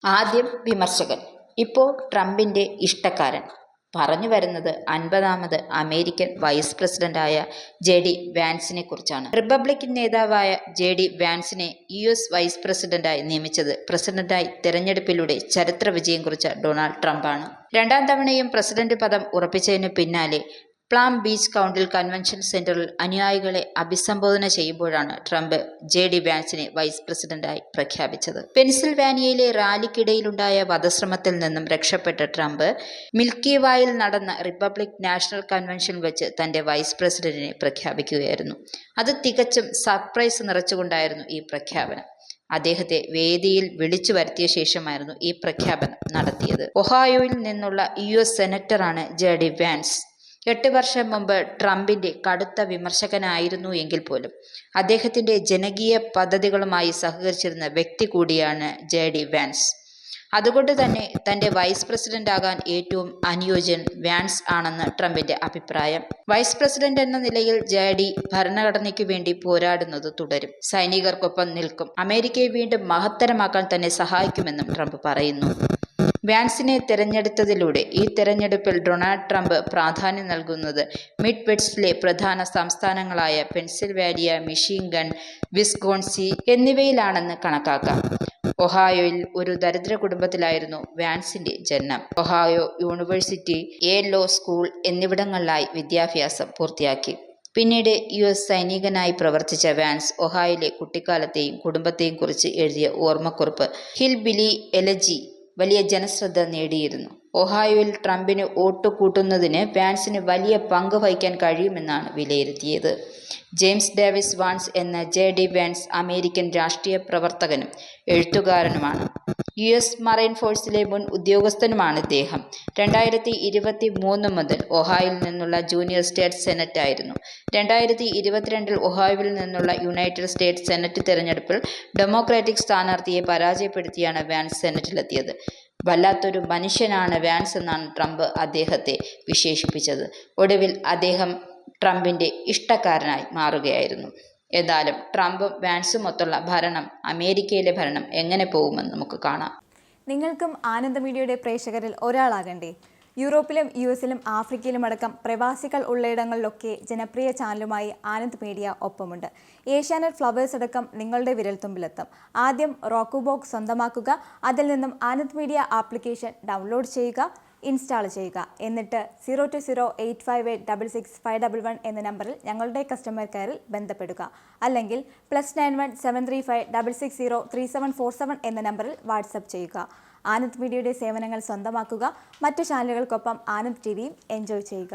ആദ്യം വിമർശകൻ, ഇപ്പോൾ ട്രംപിന്റെ ഇഷ്ടക്കാരൻ. പറഞ്ഞു വരുന്നത് 50ാമത് അമേരിക്കൻ വൈസ് പ്രസിഡന്റായ ജെ.ഡി. വാൻസിനെ കുറിച്ചാണ്. റിപ്പബ്ലിക്കൻ നേതാവായ ജെ.ഡി. വാൻസിനെ US വൈസ് പ്രസിഡന്റായി നിയമിച്ചത് പ്രസിഡന്റായി തെരഞ്ഞെടുപ്പിലൂടെ ചരിത്ര വിജയം കുറിച്ച ഡൊണാൾഡ് ട്രംപാണ്. 2ാം തവണയും പ്രസിഡന്റ് പദം ഉറപ്പിച്ചതിനു പിന്നാലെ പാം ബീച്ച് കൗണ്ടിൽ കൺവെൻഷൻ സെന്ററിൽ അനുയായികളെ അഭിസംബോധന ചെയ്യുമ്പോഴാണ് ട്രംപ് ജെ.ഡി. വാൻസിനെ വൈസ് പ്രസിഡന്റായി പ്രഖ്യാപിച്ചത്. പെൻസിൽവാനിയയിലെ റാലിക്കിടയിലുണ്ടായ വധശ്രമത്തിൽ നിന്നും രക്ഷപ്പെട്ട ട്രംപ് മിൽക്കി വായിൽ നടന്ന റിപ്പബ്ലിക് നാഷണൽ കൺവെൻഷനിൽ വെച്ച് തന്റെ വൈസ് പ്രസിഡന്റിനെ പ്രഖ്യാപിക്കുകയായിരുന്നു. അത് തികച്ചും സർപ്രൈസ് നിറച്ചുകൊണ്ടായിരുന്നു ഈ പ്രഖ്യാപനം. അദ്ദേഹത്തെ വേദിയിൽ വിളിച്ചു വരുത്തിയ ശേഷമായിരുന്നു ഈ പ്രഖ്യാപനം നടത്തിയത്. ഒഹായോയിൽ നിന്നുള്ള US സെനറ്ററാണ് ജെ.ഡി. വാൻസ്. 8 വർഷം മുമ്പ് ട്രംപിന്റെ കടുത്ത വിമർശകനായിരുന്നു എങ്കിൽ പോലും അദ്ദേഹത്തിന്റെ ജനകീയ പദ്ധതികളുമായി സഹകരിച്ചിരുന്ന വ്യക്തി കൂടിയാണ് ജെ.ഡി. വാൻസ്. അതുകൊണ്ട് തന്നെ തന്റെ വൈസ് പ്രസിഡന്റ് ആകാൻ ഏറ്റവും അനുയോജ്യൻ വാൻസ് ആണെന്ന് ട്രംപിന്റെ അഭിപ്രായം. വൈസ് പ്രസിഡന്റ് എന്ന നിലയിൽ ജെ.ഡി. ഭരണഘടനയ്ക്കു വേണ്ടി പോരാടുന്നത് തുടരും, സൈനികർക്കൊപ്പം നിൽക്കും, അമേരിക്കയെ വീണ്ടും മഹത്തരമാക്കാൻ തന്നെ സഹായിക്കുമെന്നും ട്രംപ് പറയുന്നു. വാൻസിനെ തെരഞ്ഞെടുത്തതിലൂടെ ഈ തെരഞ്ഞെടുപ്പിൽ ഡൊണാൾഡ് ട്രംപ് പ്രാധാന്യം നൽകുന്നത് മിഡ് വെസ്റ്റിലെ പ്രധാന സംസ്ഥാനങ്ങളായ പെൻസിൽവാനിയ, മിഷിഗൺ, വിസ്കോൺസിൻ എന്നിവയിലാണെന്ന് കണക്കാക്കാം. ഒഹായോയിൽ ഒരു ദരിദ്ര കുടുംബത്തിലായിരുന്നു വാൻസിന്റെ ജനനം. Ohio University, Yale Law School എന്നിവിടങ്ങളിലായി വിദ്യാഭ്യാസം പൂർത്തിയാക്കി. പിന്നീട് US സൈനികനായി പ്രവർത്തിച്ച വാൻസ് ഒഹായോയിലെ കുട്ടിക്കാലത്തെയും കുടുംബത്തെയും കുറിച്ച് എഴുതിയ ഓർമ്മക്കുറിപ്പ് ഹിൽ ബിലി എലജി വലിയ ജനശ്രദ്ധ നേടിയിരുന്നു. ഒഹായോയിൽ ട്രംപിന് വോട്ട് കൂട്ടുന്നതിന് വാൻസിന് വലിയ പങ്ക് വഹിക്കാൻ കഴിയുമെന്നാണ് വിലയിരുത്തിയത്. ജെയിംസ് ഡേവിസ് വാൻസ് എന്ന ജെ.ഡി. വാൻസ് അമേരിക്കൻ രാഷ്ട്രീയ പ്രവർത്തകനും എഴുത്തുകാരനുമാണ്. US മറൈൻ ഫോഴ്സിലെ മുൻ ഉദ്യോഗസ്ഥനുമാണ് ഇദ്ദേഹം. 2023 മുതൽ ഒഹായോയിൽ നിന്നുള്ള ജൂനിയർ സ്റ്റേറ്റ് സെനറ്റ് ആയിരുന്നു. 2022 ഒഹായോയിൽ നിന്നുള്ള യുണൈറ്റഡ് സ്റ്റേറ്റ്സ് സെനറ്റ് തെരഞ്ഞെടുപ്പിൽ ഡെമോക്രാറ്റിക് സ്ഥാനാർത്ഥിയെ പരാജയപ്പെടുത്തിയാണ് വാൻസ് സെനറ്റിലെത്തിയത്. വല്ലാത്തൊരു മനുഷ്യനാണ് വാൻസ് എന്നാണ് ട്രംപ് അദ്ദേഹത്തെ വിശേഷിപ്പിച്ചത്. ഒടുവിൽ അദ്ദേഹം ട്രംപിന്റെ ഇഷ്ടക്കാരനായി മാറുകയായിരുന്നു. ഏതായാലും ട്രംപും വാൻസുമൊത്തുള്ള അമേരിക്കയിലെ ഭരണം എങ്ങനെ പോകുമെന്ന് നമുക്ക് കാണാം. നിങ്ങൾക്കും ആനന്ദ മീഡിയയുടെ പ്രേക്ഷകരിൽ ഒരാളാകണ്ടേ? യൂറോപ്പിലും US-ലും ആഫ്രിക്കയിലും അടക്കം പ്രവാസികൾ ഉള്ളയിടങ്ങളിലൊക്കെ ജനപ്രിയ ചാനലുമായി ആനന്ദ് മീഡിയ ഒപ്പമുണ്ട്. ഏഷ്യാനെറ്റ് ഫ്ലവേഴ്സ് അടക്കം നിങ്ങളുടെ വിരൽത്തുമ്പിലെത്തും. ആദ്യം റോക്കു ബോക്സ് സ്വന്തമാക്കുക. അതിൽ നിന്നും ആനന്ദ് മീഡിയ ആപ്ലിക്കേഷൻ ഡൗൺലോഡ് ചെയ്യുക, ഇൻസ്റ്റാൾ ചെയ്യുക. എന്നിട്ട് 02085866511 എന്ന നമ്പറിൽ ഞങ്ങളുടെ കസ്റ്റമർ കെയറിൽ ബന്ധപ്പെടുക. അല്ലെങ്കിൽ +91 735 660 3747 എന്ന നമ്പറിൽ വാട്സപ്പ് ചെയ്യുക. ആനന്ദ് മീഡിയയുടെ സേവനങ്ങൾ സ്വന്തമാക്കുക. മറ്റു ചാനലുകൾക്കൊപ്പം ആനന്ദ് TVയും എൻജോയ് ചെയ്യുക.